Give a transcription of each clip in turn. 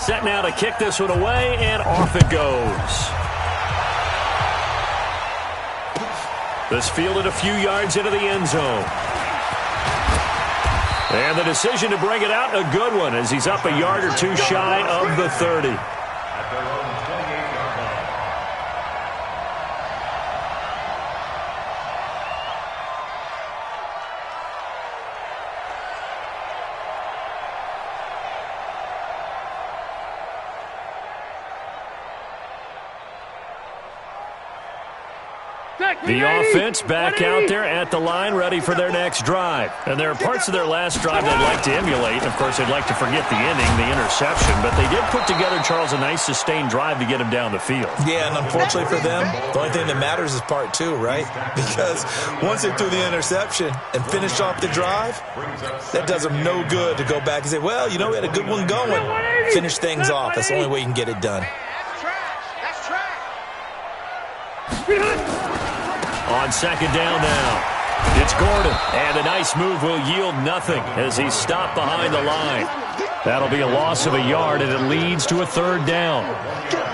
Set now to kick this one away, and off it goes. This fielded a few yards into the end zone. And the decision to bring it out, a good one, as he's up a yard or two shy of the 30. The offense back out there at the line, ready for their next drive. And there are parts of their last drive they'd like to emulate. Of course, they'd like to forget the inning, the interception. But they did put together, Charles, a nice sustained drive to get him down the field. Yeah, and unfortunately for them, the only thing that matters is part two, right? Because once they threw the interception and finished off the drive, that does them no good to go back and say, well, you know, we had a good one going. Finish things off. That's the only way you can get it done. That's trash. On second down now, it's Gordon, and a nice move will yield nothing as he's stopped behind the line. That'll be a loss of a yard, and it leads to a third down.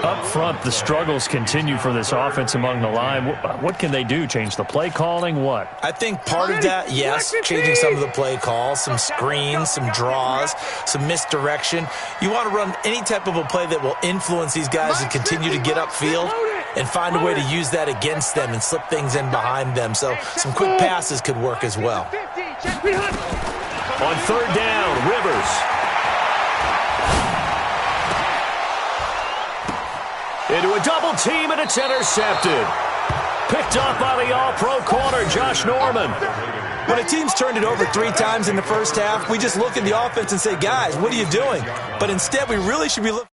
Up front, the struggles continue for this offense among the line. What can they do? Change the play calling? What? I think part of that, yes, changing some of the play calls, some screens, some draws, some misdirection. You want to run any type of a play that will influence these guys to continue to get upfield and find a way to use that against them and slip things in behind them. So some quick passes could work as well. On third down, Rivers. Into a double team, and it's intercepted. Picked up by the all-pro corner, Josh Norman. When a team's turned it over 3 times in the first half, we just look at the offense and say, guys, what are you doing? But instead, we really should be looking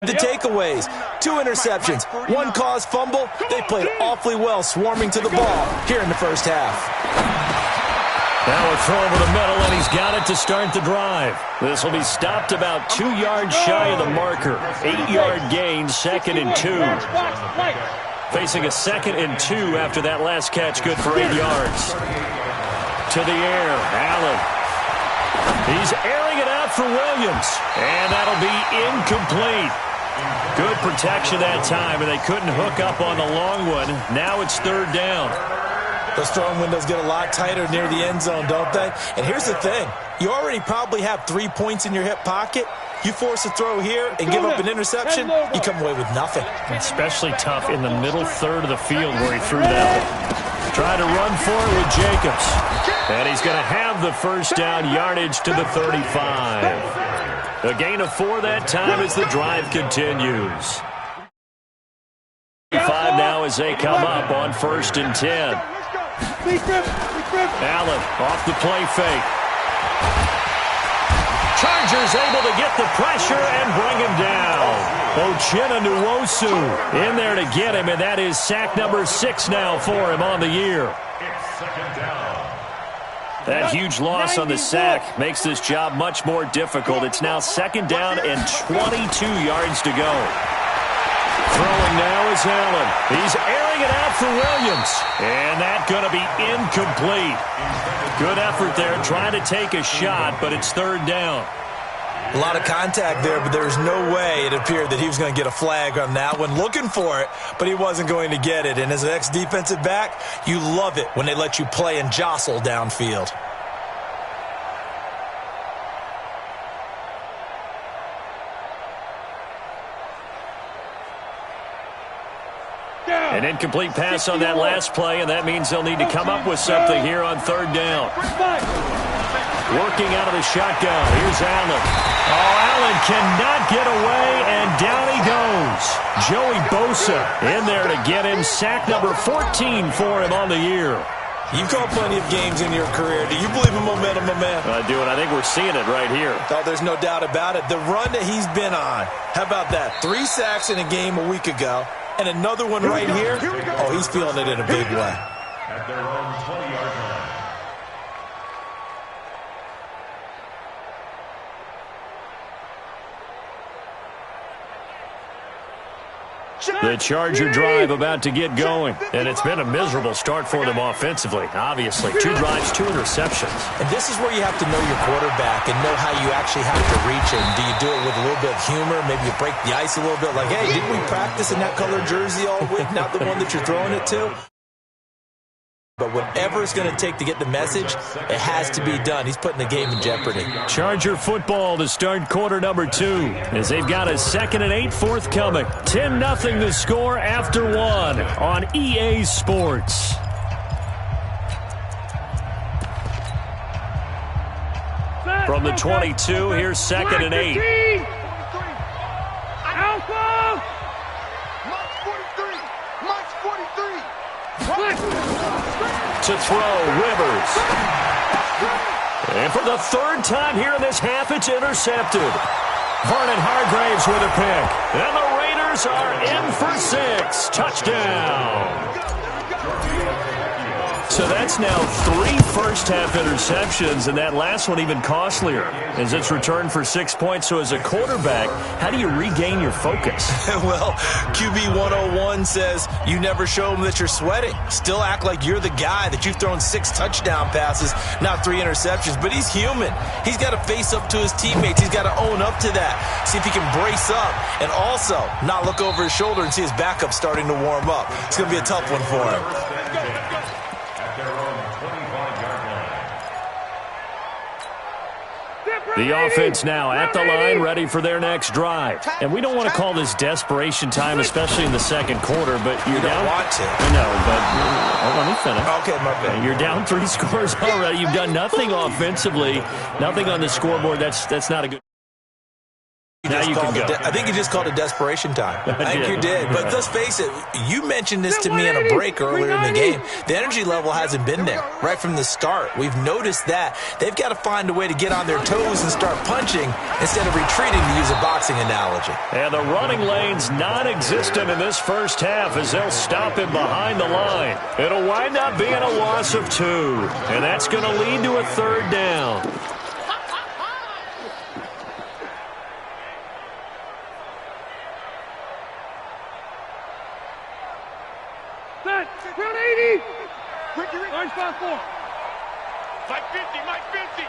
at the takeaways. 2 interceptions, 1 caused fumble. They played awfully well swarming to the ball here in the first half. Now a throw over the middle, and he's got it to start the drive. This will be stopped about 2 yards shy of the marker. 8-yard gain, 2nd and 2. Facing a 2nd and 2 after that last catch, good for 8 yards. To the air, Allen. He's airing it out for Williams, and that'll be incomplete. Good protection that time, and they couldn't hook up on the long one. Now it's third down. Those throwing windows get a lot tighter near the end zone, don't they? And here's the thing. You already probably have 3 points in your hip pocket. You force a throw here and give up an interception, you come away with nothing. Especially tough in the middle third of the field where he threw that. Trying to run for it with Jacobs. And he's going to have the first down, yardage to the 35. A gain of 4 that time as the drive continues. 5 now as they come up on 1st and 10. Allen off the play fake. Chargers able to get the pressure and bring him down. Uchenna Nwosu in there to get him, and that is sack number 6 now for him on the year. That huge loss on the sack makes this job much more difficult. It's now 2nd down and 22 yards to go. Throwing now is Allen. He's airing it out for Williams. And that's going to be incomplete. Good effort there trying to take a shot, but it's 3rd down. A lot of contact there, but there's no way it appeared that he was going to get a flag on that one. Looking for it, but he wasn't going to get it. And as an ex-defensive back, you love it when they let you play and jostle downfield. An incomplete pass on that last play, and that means they'll need to come up with something here on 3rd down. Working out of the shotgun. Here's Allen. Oh, Allen cannot get away, and down he goes. Joey Bosa in there to get him. Sack number 14 for him on the year. You've called plenty of games in your career. Do you believe in momentum, my man? I do, and I think we're seeing it right here. Oh, there's no doubt about it. The run that he's been on. How about that? 3 sacks in a game a week ago. And another one right here. Oh, he's feeling it in a big way. At their own 20-yard line. The Charger drive about to get going. And it's been a miserable start for them offensively, obviously. 2 drives, 2 interceptions. And this is where you have to know your quarterback and know how you actually have to reach him. Do you do it with a little bit of humor? Maybe you break the ice a little bit like, hey, didn't we practice in that color jersey all week? Not the one that you're throwing it to? But whatever it's going to take to get the message, it has to be done. He's putting the game in jeopardy. Charger football to start quarter number 2 as they've got a 2nd and 8 forthcoming. 10-0 the score after 1 on EA Sports. From the 22, here's 2nd and 8. Alpha! March 43! March 43! To throw, Rivers. And for the 3rd time here in this half, it's intercepted. Vernon Hargraves with a pick. And the Raiders are in for 6. Touchdown. So that's now 3 first-half interceptions, and that last one even costlier as it's returned for 6 points. So as a quarterback, how do you regain your focus? Well, QB 101 says you never show them that you're sweating. Still act like you're the guy, that you've thrown 6 touchdown passes, not 3 interceptions. But he's human. He's got to face up to his teammates. He's got to own up to that. See if he can brace up and also not look over his shoulder and see his backup starting to warm up. It's going to be a tough one for him. The offense now at the line, ready for their next drive. And we don't want to call this desperation time, especially in the second quarter, but you're down. You don't want to. No, but let me finish. Okay, my bad. You're down 3 scores already. You've done nothing offensively, nothing on the scoreboard. That's not a good. Now you can go. I think you just called it desperation time. I think you did. But let's face it, you mentioned this to me in a break earlier in the game. The energy level hasn't been there right from the start. We've noticed that. They've got to find a way to get on their toes and start punching instead of retreating, to use a boxing analogy. And the running lane's non-existent in this first half as they'll stop him behind the line. It'll wind up being a loss of 2. And that's going to lead to a 3rd down. Round 80! Orange 5-4. Mike 50, Mike 50!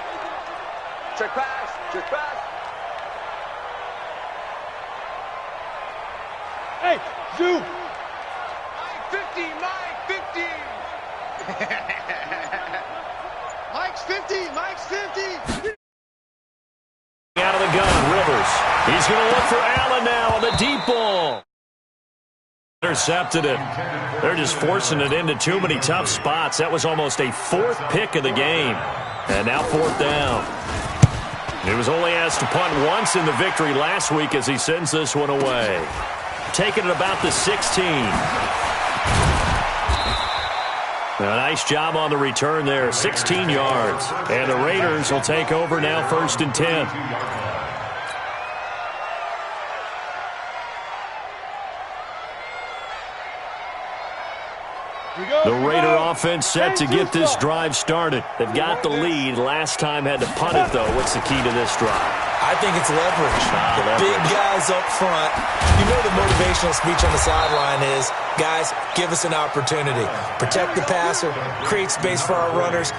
Check pass, check pass. Hey, zoom! Mike 50, Mike 50! Mike's 50, Mike's 50! Out of the gun, Rivers. He's going to look for Allen now on the deep ball. Intercepted it. They're just forcing it into too many tough spots. That was almost a 4th pick of the game. And now 4th down. He was only asked to punt once in the victory last week as he sends this one away. Taking it about the 16. A nice job on the return there. 16 yards. And the Raiders will take over now 1st and 10. The Raider offense set to get this drive started. They've got the lead. Last time had to punt it, though. What's the key to this drive? I think it's leverage. The big guys up front. You know the motivational speech on the sideline is, guys, give us an opportunity. Protect the passer, create space for our runners,